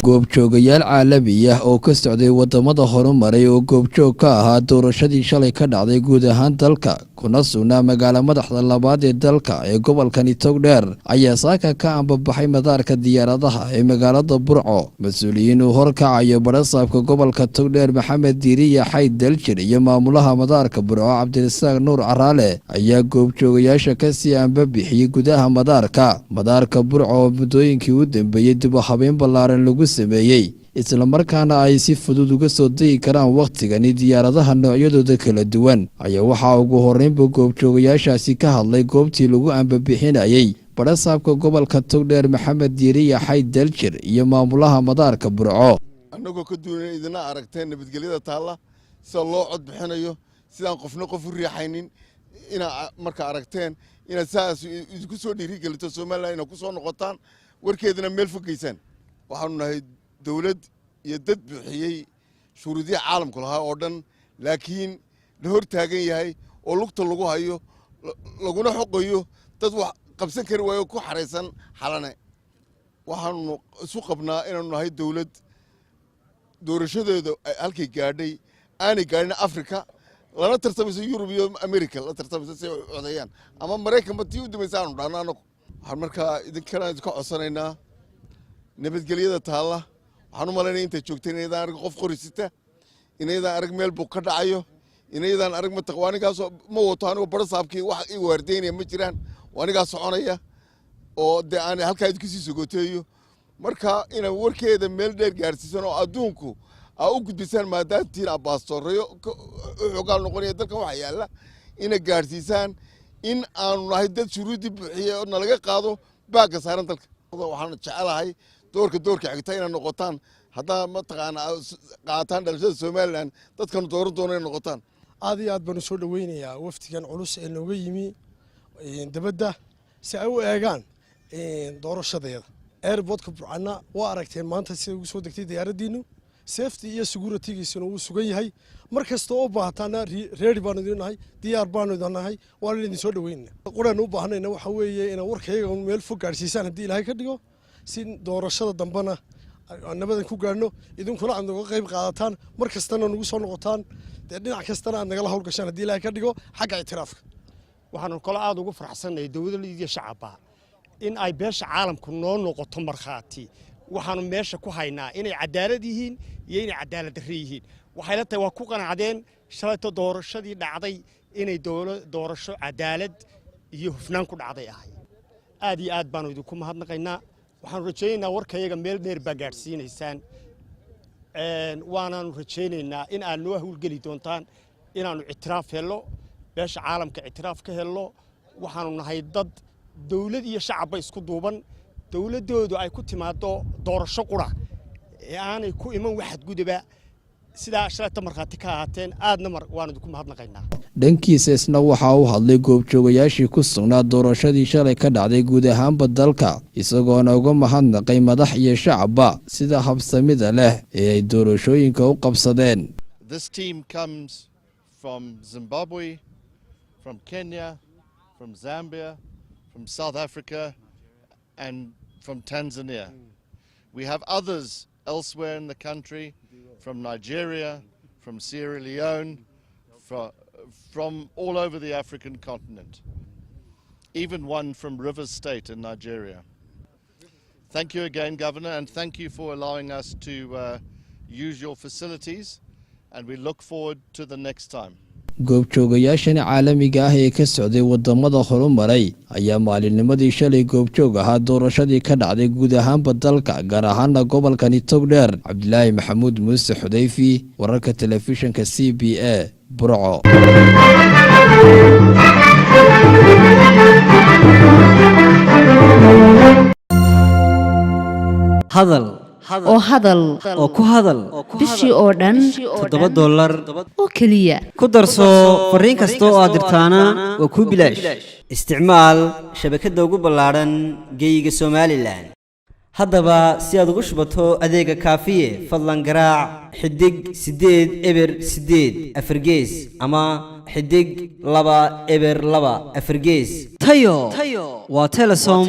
goobjoogayaal caalami ah oo ka socday wadamada horumaray oo goobjoog ka ahaa doorashadii shalay ka dhacday guud ahaan dalka kuna sugnaa magaala madaxda labaad ee dalka ee gobolkani Togdheer ayaa saaka ka ambabaxay madaarka diyaaradaha ee magaalada Burco. Mas'uuliyiin u horkacayo barasaabka gobolka Togdheer Maxamed Diiriye Xayd Daljir iyo maamulaha madaarka Burco Cabdirasaaq Nuur Caraale ayaa goobjoogayaasha ka sii ambabixiyay gudaha madaarka Burco oo muddooyinkii u dambeeyay dib u habeyn ballaaran lagu sameeyay isla markaana ay si fudud uga soo degi karaan waqtigani diyaaradaha noocyadooda kala duwan ayaa waxa ugu horeynba goobjoogayaashaasi ka hadlay goobtii lagu ambabixinayay barasaabka gobolka Togdheer Maxamed Diiriye Xayd Daljir iyo maamulaha madaarka Burco. annagoo ka duunay idina aragteen nabadgelyada taalla sida loo cod bixinayo sidaan qofna qof u riixaynin ina marka aragteen ina saas isku soo dhiirigelito Soomaaliland ina ku soo noqotaan warkeedina meel fogeysaan. waxaanu nahay dawlad iyo dad bixiyay shuruudiyaha caalamka lahaa oo dhan laakiin la hor taagan yahay oo lugta lagu hayo laguna xoqayo dad wax qabsan kari waayo ku xareysan xalane. waxaanu isu qabnaa inaanu nahay dawlad doorashadeeda halkay gaadhay aanay gaadhin Afrika lana tartamayso Yurub iyo America la tartamayso si codayaan ama Mareykanba tii u dambeysay aanu dhahnaa waxaan markaa idinkana ka codsanaynaa nabadgelyada taalla. waxaan u malaynaa inta joogteen inaydan arag qof qorisita inaydan arag meel buu ka dhacayo inaydan arag mataqwaanigaas ma wato anigu barasaabkii wax i waardeynaya ma jiraan waanigaa soconaya oo de aan halkaa idinku sii sogoteeyo marka ina warkeeda meel dheer gaarsiisan oo adduunku aa u gudbisaan maadaantiin abbaastoreyo xogaal noqonaya dalkan waxa yaalla ina gaarsiisaan in aanu nahay dad shuruudi buuxiya oo nalaga qaado baaga saaran dalka. waxaan jecelahay doorka xigta inay noqotaan haddaa mataqaana qaataan dhalashada Soomaaliland dadkan dooran doonay noqotaan. aad iyo aad baan soo dhaweynayaa waftigan culus ee nooga yimi dabadda si ay u eegaan doorashadeeda. airportka Burcana waa aragteen maanta sida ugu soo degtay diyaaradiinu safety iyo security-giisuna uu sugan yahay markasta oo baahtaana ready baan idin nahay diyaar baan idin nahay waan idin soo dhaweynaa. quraan u baahnayna waxa weeye in warkayga meel fog gaarsiisaan haddii Ilaahay ka dhigo si doorashada dambana nabadan ku gaarno idinkuna aad uga qayb qaadataan markastana nagu soo noqotaan dhinac kastana aad nagala hawl gashaan haddii Ilaahay ka dhigo xagga itiraafka. waxaan kala aad ugu faraxsanahay dawladda iyo shacabka in ay beesha caalamku noo noqoto markhaati. waxaanu meesha ku haynaa inay cadaalad yihiin iyo inay cadaalad darro yihiin. waxay la tahay waa ku qanacdeen shalayto doorashadii dhacday inay doorasho cadaalad iyo hufnaan ku dhacday ahay. aad iyo aad baanu idinku mahadnaqaynaa. waxaanu rajaynaynaa warkayaga meel dheer baa gaadhsiinaysaan waanaanu rajaynaynaa in aad noo hawlgeli doontaan inaanu ictiraaf helno beesha caalamka ictiraaf ka helno. waxaanu nahay dad dawlad iyo shacabba isku duuban dawladoodu ay ku timaado doorasho qura ee aanay ku iman waxad gudaba sidaa shalayta markhaati ka ahaateen aadna waan idinku mahadnaqaynaa. dhankiisa isna waxa uu hadlay goobjoogayaashii ku sugnaa doorashadii shalay ka dhacday guud ahaanba dalka isagoona uga mahadnaqay madax iyo shacabba sida habsamida leh ee ay doorashooyinka u qabsadeen. This team comes from Zimbabwe, from Kenya, from Zambia, from South Africa and from Tanzania. We have others elsewhere in the country, from Nigeria, from Sierra Leone, from all over the African continent, even one from Rivers State in Nigeria. Thank you again, Governor, and thank you for allowing us to use your facilities, and we look forward to the next time. goobjoogayaashan caalamiga ah ee ka socday wadamada horumaray ayaa maalinnimadii shalay goobjoog ahaa doorashadii ka dhacday guud ahaanba dalka gaar ahaana gobolkani Togdheer. Cabdilaahi Maxamuud Muuse Xudayfi, wararka telefishinka CBA, Burco. hadal oo ku hadal bishii oo dhan $7 oo kaliya ku darso fariin kasta oo aad dirtaana waa ku bilaash. isticmaal shabakadda ugu ballaaran geyga Somaliland. haddaba si aad ugu shubato adeega kaafiye fadlan garaac xidig 8 eber 8 afargees ama xidig 2 eber 2 afargees. tayo waa Telesom.